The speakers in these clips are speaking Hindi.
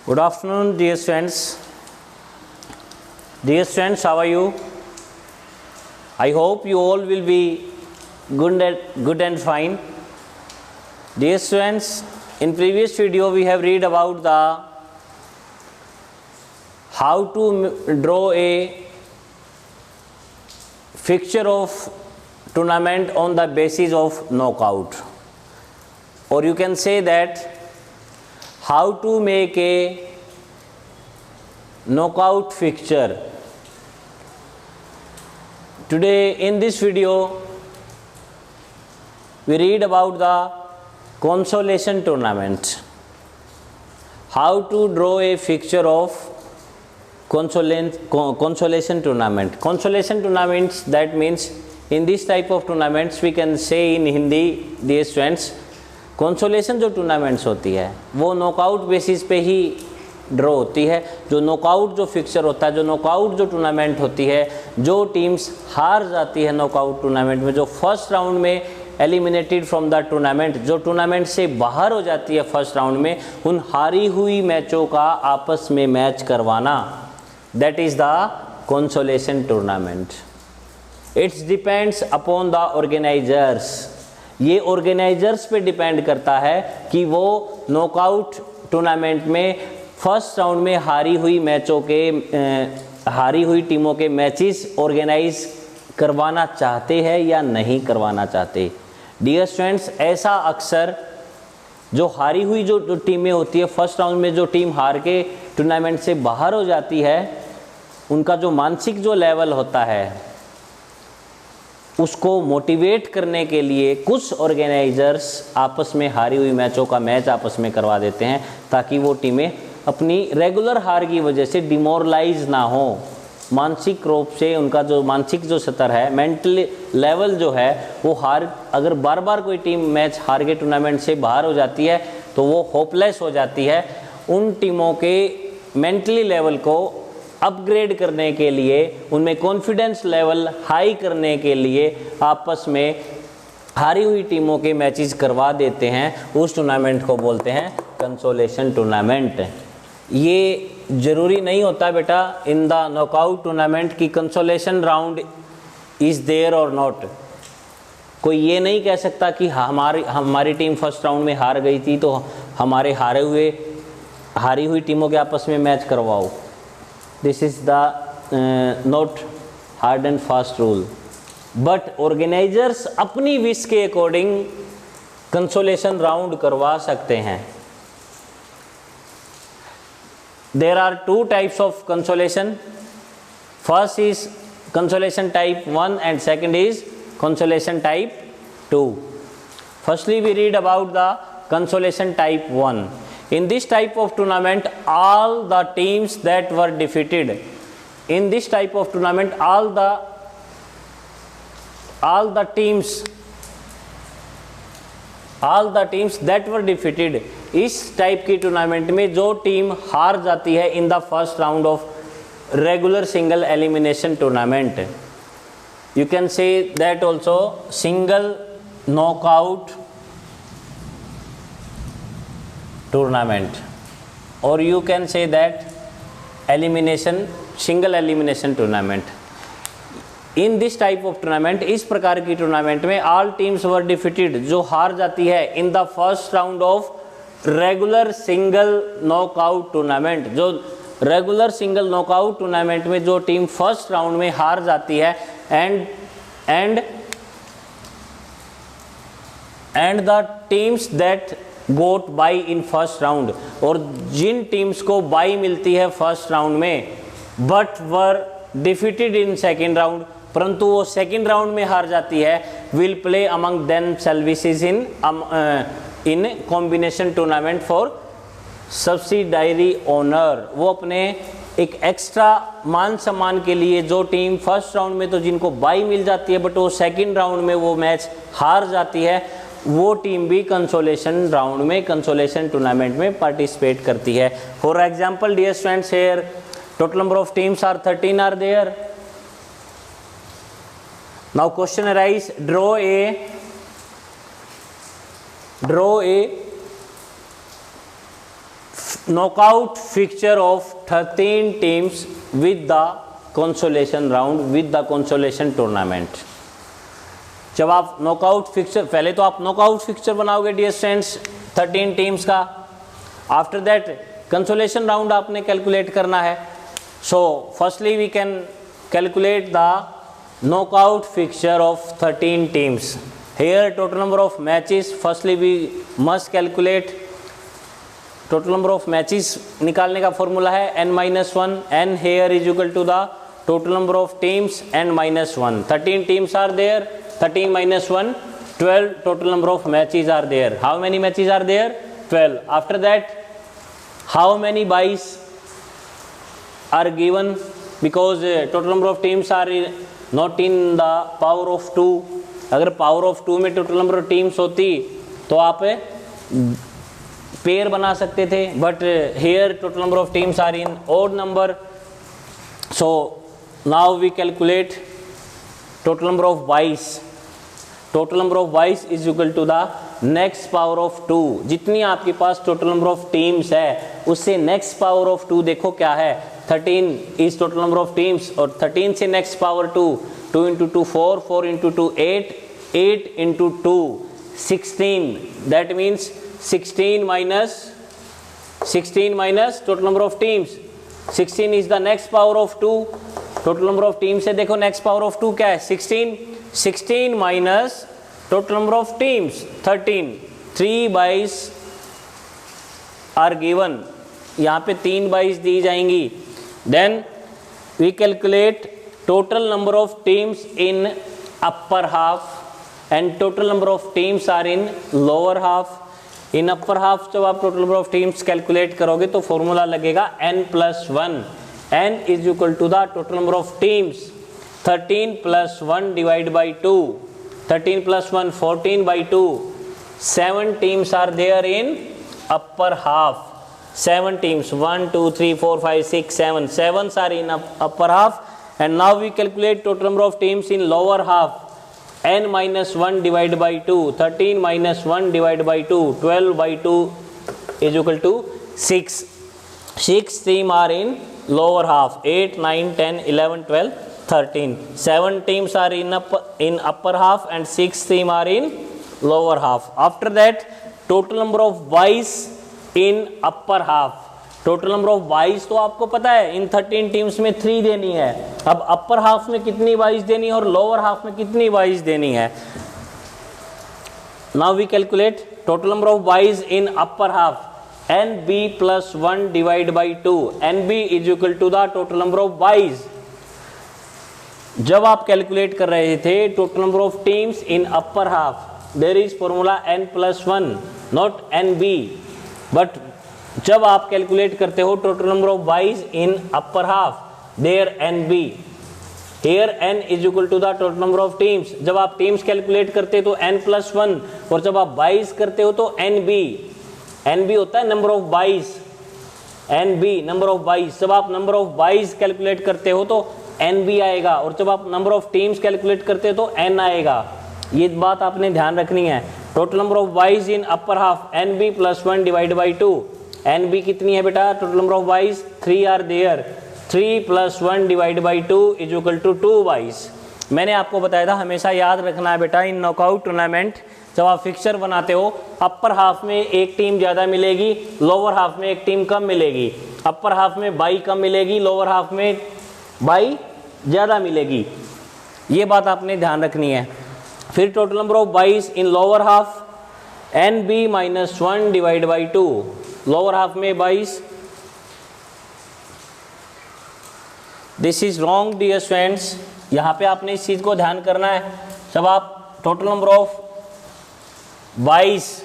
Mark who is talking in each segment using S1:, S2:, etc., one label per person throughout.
S1: Good afternoon, dear students. Dear students, how are you? I hope you all will be good and fine. Dear students, in previous video we have read about the how to draw a fixture of tournament on the basis of knockout, or you can say that how to make a knockout fixture. Today in this video we read about the consolation tournament, how to draw a fixture of consolation tournament. Consolation tournaments, that means in this type of tournaments we can say in Hindi, dear students, consolation जो टूर्नामेंट्स होती है वो नॉकआउट बेसिस पे ही ड्रॉ होती है। जो नॉकआउट जो फिक्सर होता है, जो नॉकआउट जो टूर्नामेंट होती है, जो टीम्स हार जाती है नॉकआउट टूर्नामेंट में, जो फर्स्ट राउंड में एलिमिनेटेड फ्रॉम द टूर्नामेंट, जो टूर्नामेंट से बाहर हो जाती है फर्स्ट राउंड में, उन हारी हुई मैचों का आपस में मैच करवाना, that is the consolation tournament. It's depends upon the organizers. ये ऑर्गेनाइजर्स पे डिपेंड करता है कि वो नॉकआउट टूर्नामेंट में फर्स्ट राउंड में हारी हुई टीमों के मैचेस ऑर्गेनाइज करवाना चाहते हैं या नहीं करवाना चाहते। डियर स्टूडेंट्स, ऐसा अक्सर जो हारी हुई जो टीमें होती है फर्स्ट राउंड में, जो टीम हार के टूर्नामेंट से बाहर हो जाती है, उनका जो मानसिक जो लेवल होता है उसको मोटिवेट करने के लिए कुछ ऑर्गेनाइजर्स आपस में हारी हुई मैचों का मैच आपस में करवा देते हैं, ताकि वो टीमें अपनी रेगुलर हार की वजह से डिमोरलाइज ना हो। मानसिक रूप से उनका जो मानसिक जो स्तर है, मेंटल लेवल जो है वो अगर बार बार कोई टीम मैच हार के टूर्नामेंट से बाहर हो जाती है तो वो होपलेस हो जाती है। उन टीमों के मेंटली लेवल को अपग्रेड करने के लिए, उनमें कॉन्फिडेंस लेवल हाई करने के लिए आपस में हारी हुई टीमों के मैचेस करवा देते हैं। उस टूर्नामेंट को बोलते हैं कंसोलेशन टूर्नामेंट। ये ज़रूरी नहीं होता बेटा इन द नॉकआउट टूर्नामेंट की कंसोलेशन राउंड इज़ देयर और नॉट। कोई ये नहीं कह सकता कि हमारी टीम फर्स्ट राउंड में हार गई थी तो हमारे हारी हुई टीमों के आपस में मैच करवाओ। This is the not hard and fast rule, but organizers अपनी विश के अकॉर्डिंग कंसोलेशन राउंड करवा सकते हैं। There are two types of consolation. First is consolation type 1 and second is consolation type 2. Firstly, we read about the consolation type 1. In this type of tournament, all the teams that were defeated, in this type of tournament, all the teams that were defeated, इस टाइप की टूर्नामेंट में जो टीम हार जाती है in the first round of regular single elimination tournament, you can say that also single knockout tournament, or you can say that single elimination tournament. In this type of tournament, इस प्रकार की टूर्नामेंट में all teams were defeated, जो हार जाती है in the first round of regular single knockout tournament, जो रेगुलर सिंगल नॉकआउट टूर्नामेंट में जो टीम फर्स्ट राउंड में हार जाती है and the teams that got bye in first round, और जिन टीम्स को बाई मिलती है फर्स्ट राउंड में but were defeated in second round, परंतु वो सेकेंड राउंड में हार जाती है, will play among them services in combination tournament for subsidiary honour. वो अपने एक एक्स्ट्रा मान सम्मान के लिए, जो टीम फर्स्ट राउंड में तो जिनको बाई मिल जाती है बट वो सेकेंड राउंड में वो मैच हार जाती है, वो टीम भी कंसोलेशन राउंड में, कंसोलेशन टूर्नामेंट में पार्टिसिपेट करती है। For example dear students, here total number of teams are 13 are there. Now question arise, draw knockout fixture of 13 teams with the consolation round with the consolation tournament. जब आप नॉकआउट फिक्चर, पहले तो आप नॉकआउट फिक्चर बनाओगे डियर स्टूडेंट्स 13 टीम्स का, आफ्टर दैट कंसोलेशन राउंड आपने कैलकुलेट करना है. So firstly we can calculate the knockout fixture of 13 teams. Here total number of matches, firstly we must calculate total number of matches. निकालने का फॉर्मूला है n-1, n here is equal to the total number of teams n-1. 13 teams are there, 13 minus 1, 12 total number of matches are there. How many matches are there? 12. After that, how many byes are given? Because total number of teams are not in the power of 2. अगर पावर ऑफ 2 में टोटल नंबर ऑफ टीम्स होती तो आप पेयर बना सकते थे, but here total number of teams are in odd number. So now we calculate total number of byes. Total number of byes is equal to the next power of 2. जितनी आपके पास टोटल नंबर ऑफ टीम्स है उससे नेक्स्ट पावर ऑफ 2 देखो क्या है. 13 is total number of teams और 13 से next power 2. 2 into 2 4, 4 into 2 8, 8 into 2 16. That means 16 minus total number of teams. 16 is the next power of 2. Total number of teams है, देखो नेक्स्ट पावर ऑफ 2 क्या है 16. 16 minus total number of teams 13. 3 बाइस आर गिवन, यहाँ पे 3 बाइस दी जाएंगी. Then we calculate total number of teams in upper half and total number of teams are in lower half. In upper half जब आप total number of teams calculate करोगे तो फॉर्मूला लगेगा n+1. n is equal to the total number of teams 13 + 1 divide by 2. 13 + 1 14 by 2. 7 teams are there in upper half. 7 teams 1 2 3 4 5 6 7. 7s are in upper half. And now we calculate total number of teams in lower half. n-1 divided by 2. 13 minus 1 divided by 2. 12 by 2 is equal to 6. 6 teams are in lower half. 8 9 10 11 12 13. 7 teams are in upper half and 6 teams are in lower half. After that, total number of byes in upper half. Total number of बाइस तो आपको पता है इन 13 टीम्स में 3 देनी है. अब अपर हाफ में कितनी बाइस देनी है और लोअर हाफ में कितनी बाइस देनी है. Now we calculate total number of byes in upper half. nb + 1 divide by 2. nb is equal to the total number of byes. जब आप कैलकुलेट कर रहे थे total number of teams in upper half, there is formula n+1 not nb. But जब आप कैलकुलेट करते हो total number of byes in upper half, there nb. Here n is equal to the total number of teams. जब आप टीम्स कैलकुलेट करते हो तो n+1 और जब आप बाइज करते हो तो nb. nb होता है number of byes. nb number of byes. जब आप नंबर ऑफ बाइज कैलकुलेट करते हो तो nb आएगा और जब आप नंबर ऑफ टीम्स कैलकुलेट करते हो तो n आएगा. ये बात आपने ध्यान रखनी है. Total number of byes in upper half nb + 1 divide by 2. nb कितनी है बेटा total number of byes 3 are there. 3 + 1 divide by 2 is equal to 2 byes. मैंने आपको बताया था हमेशा याद रखना है बेटा इन नॉकआउट टूर्नामेंट जब आप फिक्सर बनाते हो अपर हाफ में एक टीम ज़्यादा मिलेगी, लोअर हाफ में एक टीम कम मिलेगी. अपर हाफ में बाई कम मिलेगी, लोअर हाफ में बाई ज़्यादा मिलेगी. ये बात आपने ध्यान रखनी है. फिर total number of byes in lower half nb - 1 divide by 2. Lower half में 22. This is wrong dear students. यहाँ पे आपने इस चीज़ को ध्यान करना है. जब आप total number of 22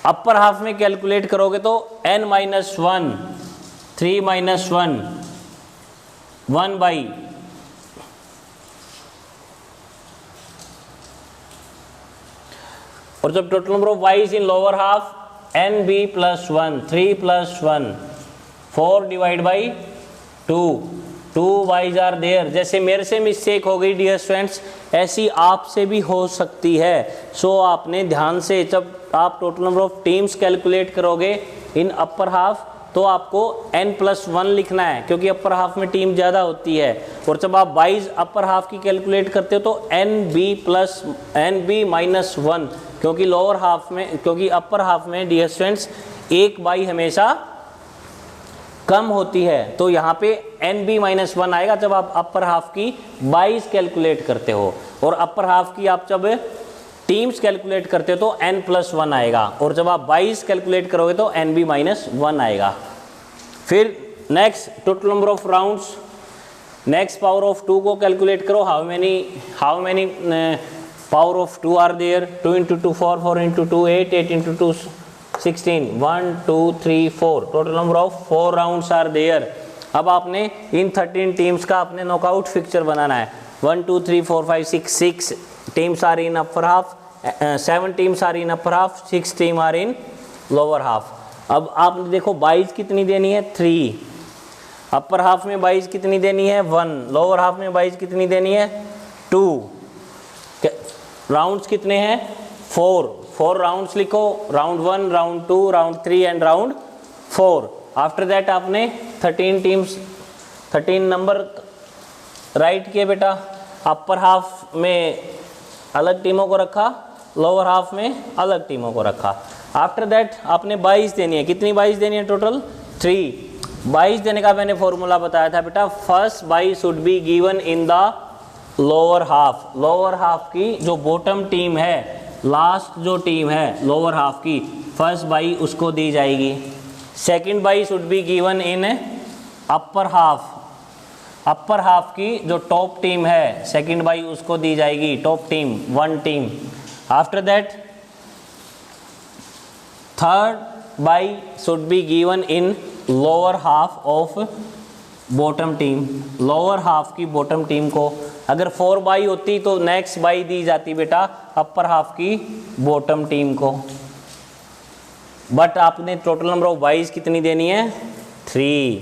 S1: upper half में कैलकुलेट करोगे तो n-1 3 - 1 1 बाई और जब total number of byes in lower half nb + 1 3 + 1 4 divide by 2. 2 byes are there. जैसे मेरे से मिस्टेक हो गई डियर स्टूडेंट्स ऐसी आपसे भी हो सकती है. सो आपने ध्यान से जब आप total number of teams calculate करोगे इन अपर हाफ तो आपको n+1 लिखना है, क्योंकि अपर हाफ में टीम ज़्यादा होती है। और जब आप 22 अपर हाफ की कैलकुलेट करते हो तो NB-1, क्योंकि लोअर हाफ में, क्योंकि अपर हाफ में डियर स्टूडेंट्स 1 बाई हमेशा कम होती है, तो यहाँ पे NB-1 आएगा जब आप अपर हाफ की 22 कैलकुलेट करते हो। और अपर हाफ की आप जब टीम्स कैलकुलेट करते हो तो n+1 आएगा, और जब आप 22 कैलकुलेट करोगे तो NB-1 आएगा। फिर next total number of rounds, next power of 2 को कैलकुलेट करो। How many power of 2 are there? 2 × 2 4, 4 × 2 8, 8 × 2 16, 1 2 3 4, total number of 4 rounds are there. अब आपने इन 13 टीम्स का अपने नॉकआउट फिक्चर बनाना है। 1 2 3 4 5 6 teams are in upper half, 7 teams are in upper half, 6 team are in lower half. अब आपने देखो 22 कितनी देनी है? 3। अपर हाफ में 22 कितनी देनी है? 1। लोअर हाफ में 22 कितनी देनी है? 2। राउंड्स कितने हैं? 4 राउंड्स लिखो। Round 1, round 2, round 3 and round 4। After that आपने 13 टीम्स, 13 नंबर राइट किए बेटा। अपर हाफ में अलग टीमों को रखा, लोअर हाफ में अलग टीमों को रखा। आफ्टर दैट आपने 22 देनी है। कितनी 22 देनी है? टोटल 3। 22 देने का मैंने फॉर्मूला बताया था बेटा, first 22 should be given in the lower half. Lower half की जो बॉटम टीम है, लास्ट जो टीम है लोअर हाफ की, फर्स्ट 22 उसको दी जाएगी। Second 22 should be given in upper half. Upper half की जो टॉप टीम है, सेकंड 22 उसको दी जाएगी, top team 1 team. After that third 22 should be given in lower half of bottom team. Lower half की बॉटम टीम को अगर 4 22 होती तो नेक्स्ट 22 दी जाती बेटा अपर हाफ की बॉटम टीम को। बट आपने टोटल नंबर ऑफ 22 कितनी देनी है? 3।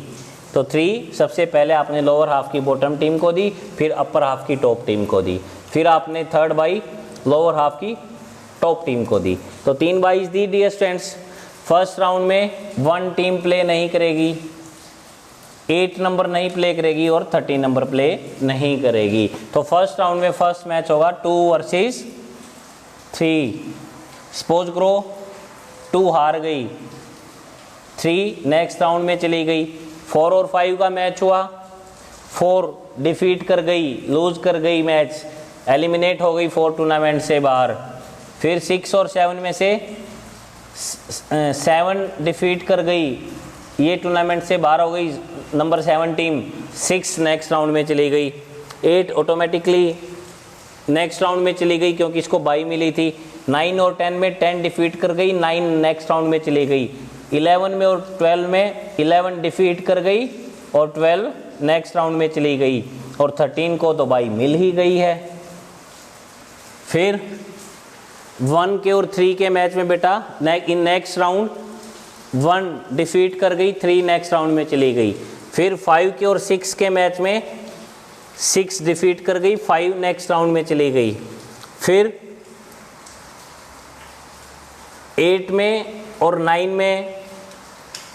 S1: तो 3 सबसे पहले आपने लोअर हाफ की बॉटम टीम को दी, फिर अपर हाफ की टॉप टीम को दी, फिर आपने थर्ड 22 लोअर हाफ की टॉप टीम को दी। तो 3 22 दी डियर स्टूडेंट्स। फर्स्ट राउंड में 1 टीम प्ले नहीं करेगी, 8 नंबर नहीं प्ले करेगी और 13 नंबर प्ले नहीं करेगी। तो फर्स्ट राउंड में फर्स्ट मैच होगा 2 वर्सेस 3। सपोज करो 2 हार गई, 3 नेक्स्ट राउंड में चली गई। 4 और 5 का मैच हुआ, 4 डिफीट कर गई, लूज कर गई मैच, एलिमिनेट हो गई 4 टूर्नामेंट से बाहर। फिर 6 और 7 में से 7 डिफीट कर गई, ये टूर्नामेंट से बाहर हो गई, नंबर 7 टीम 6 नेक्स्ट राउंड में चली गई। 8 ऑटोमेटिकली नेक्स्ट राउंड में चली गई क्योंकि इसको बाई मिली थी। 9 और 10 में 10 डिफीट कर गई, 9 नेक्स्ट राउंड में चली गई। 11 में और 12 में 11 डिफीट कर गई और 12 नेक्स्ट राउंड में चली गई, और 13 को तो बाई मिल ही गई है। फिर 1 के और 3 के मैच में बेटा इन नेक्स्ट राउंड 1 डिफीट कर गई, 3 नेक्स्ट राउंड में चली गई। फिर 5 के और 6 के मैच में 6 डिफीट कर गई, 5 नेक्स्ट राउंड में चली गई। फिर 8 में और 9 में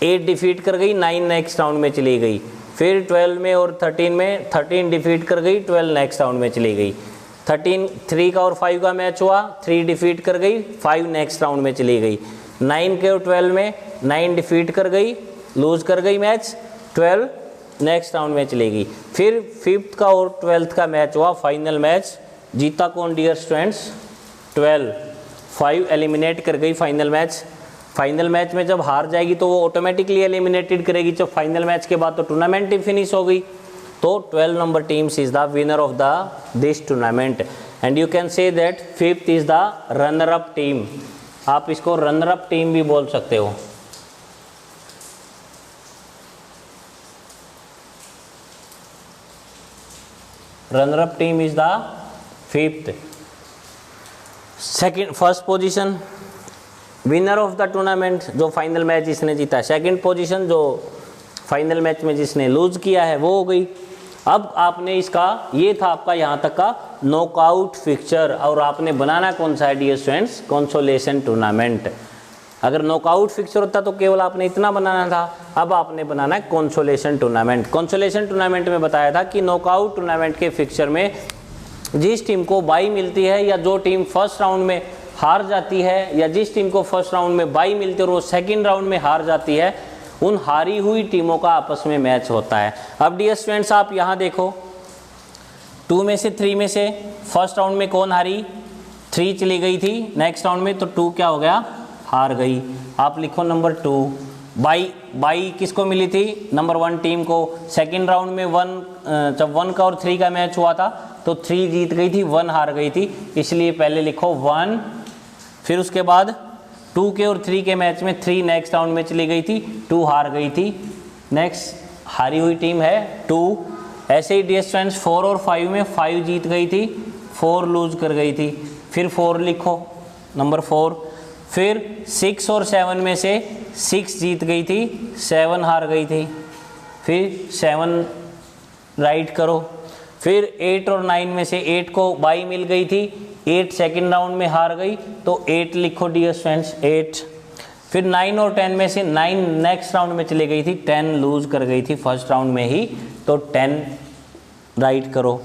S1: 8 डिफीट कर गई, 9 नेक्स्ट राउंड में चली गई। फिर 12 में और 13 में 13 डिफीट कर गई, 12 नेक्स्ट राउंड में चली गई। 3 का और 5 का मैच हुआ, 3 डिफीट कर गई, 5 नेक्स्ट राउंड में चली गई। 9 के और 12 में 9 डिफीट कर गई, लूज कर गई मैच, 12 नेक्स्ट राउंड में चली गई। फिर 5th का और 12th का मैच हुआ, फाइनल मैच। जीता कौन डियर स्टूडेंट्स? 12। 5 एलिमिनेट कर गई फाइनल मैच। फाइनल मैच में जब हार जाएगी तो वो ऑटोमेटिकली एलिमिनेटेड करेगी, जब फाइनल मैच के बाद तो टूर्नामेंट ही फिनिश हो गई। तो 12 number teams is the winner of the this tournament, and you can say that 5th is the runner up team. आप इसको रनर अप टीम भी बोल सकते हो। Runner up team is the 5th। First position winner of the tournament, जो फाइनल मैच जिसने जीता। सेकंड पोजीशन जो फाइनल मैच में जिसने लूज किया है वो हो गई। अब आपने इसका, ये था आपका यहाँ तक का नॉकआउट फिक्चर, और आपने बनाना कौन सा है डियर स्टूडेंट्स? Consolation tournament. अगर नॉकआउट फिक्सचर होता तो केवल आपने इतना बनाना था, अब आपने बनाना है कंसोलेशन टूर्नामेंट। कंसोलेशन टूर्नामेंट में बताया था कि नॉकआउट टूर्नामेंट के फिक्सचर में जिस टीम को बाई मिलती है या जो टीम फर्स्ट राउंड में हार जाती है या जिस टीम को फर्स्ट राउंड में बाई मिलती है और वो सेकेंड राउंड में हार जाती है, उन हारी हुई टीमों का आपस में मैच होता है। अब डियर स्टूडेंट्स आप यहाँ देखो 2 में से 3 में से फर्स्ट राउंड में कौन हारी, 3 चली गई थी नेक्स्ट राउंड में, तो 2 क्या हो गया, हार गई। आप लिखो नंबर 2। बाई किसको मिली थी, नंबर 1 टीम को। सेकेंड राउंड में जब 1 का और 3 का मैच हुआ था तो 3 जीत गई थी, 1 हार गई थी, इसलिए पहले लिखो 1। फिर उसके बाद 2 के और 3 के मैच में 3 नेक्स्ट राउंड में चली गई थी, 2 हार गई थी, नेक्स्ट हारी हुई टीम है 2। ऐसे ही डियर स्टूडेंट्स 4 और 5 में 5 जीत गई थी, 4 लूज कर गई थी, फिर 4 लिखो नंबर 4। फिर 6 और 7 में से 6 जीत गई थी, 7 हार गई थी, फिर 7 राइट करो। फिर 8 और 9 में से 8 को बाई मिल गई थी, 8 सेकेंड राउंड में हार गई तो 8 लिखो डियर स्टूडेंट्स 8। फिर 9 और 10 में से 9 नेक्स्ट राउंड में चली गई थी, 10 लूज कर गई थी फर्स्ट राउंड में ही, तो 10 राइट करो।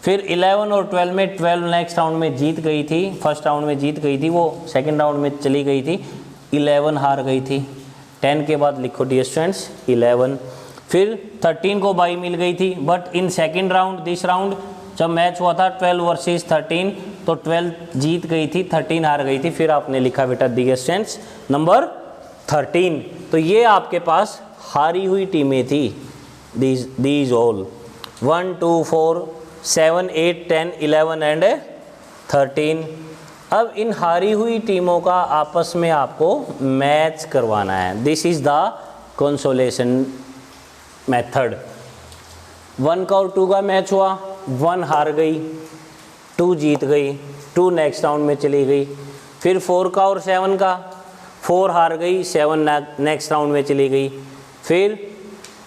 S1: फिर 11 और 12 में 12 नेक्स्ट राउंड में जीत गई थी, फर्स्ट राउंड में जीत गई थी, वो सेकेंड राउंड में चली गई थी, 11 हार गई थी। 10 के बाद लिखो डियर स्टूडेंट्स 11। फिर 13 को बाई मिल गई थी, but in second round this round जब मैच हुआ था 12 वर्सेस 13 तो 12 जीत गई थी, 13 हार गई थी, फिर आपने लिखा बेटा डियर स्टूडेंट्स नंबर 13। तो ये आपके पास हारी हुई टीमें थी, दीज ऑल 1 2 4 7 8 10 11 एंड 13। अब इन हारी हुई टीमों का आपस में आपको मैच करवाना है। This is the consolation method. 1 का और 2 का मैच हुआ, 1 हार गई, 2 जीत गई, 2 नेक्स्ट राउंड में चली गई। फिर 4 का और 7 का, 4 हार गई, 7 नेक्स्ट राउंड में चली गई। फिर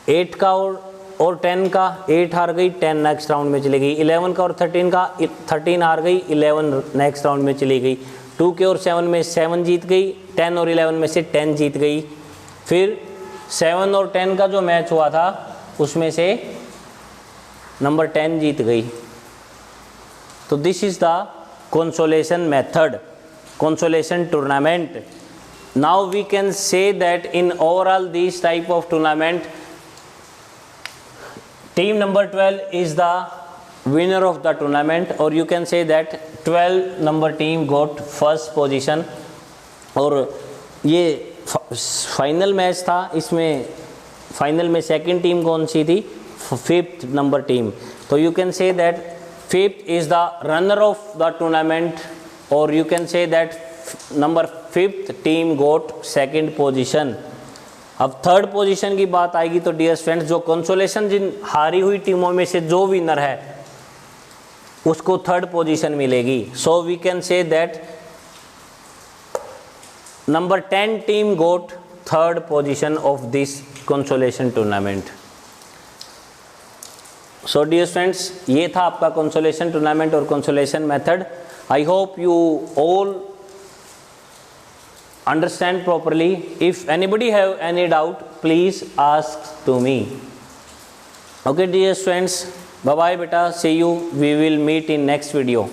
S1: 8 का और 10 का, 8 हार गई, 10 नेक्स्ट राउंड में चली गई। 11 का और 13 का, 13 हार गई, 11 नेक्स्ट राउंड में चली गई। 2 के और 7 में 7 जीत गई, 10 और 11 में से 10 जीत गई। फिर 7 और 10 का जो मैच हुआ था उसमें से नंबर 10 जीत गई। तो this is the consolation method, consolation tournament. Now we can say that in overall this type of tournament team number 12 is the winner of the tournament, or you can say that 12 number team got first position। और ये फाइनल मैच था, इसमें फाइनल में सेकंड टीम कौन सी थी, 5th नंबर टीम। तो you can say that 5th is the runner of the tournament, और you can say that number 5th team got second position. अब थर्ड पोजीशन की बात आएगी तो डियर फ्रेंड्स जो कंसोलेशन जिन हारी हुई टीमों में से जो विनर है उसको थर्ड पोजीशन मिलेगी। So we can say that number 10 team got third position of this consolation tournament. So dear friends ये था आपका कंसोलेशन टूर्नामेंट और consolation method. I hope you all understand properly. If anybody have any doubt please ask to me. Okay dear friends, bye bye beta, see you, we will meet in next video.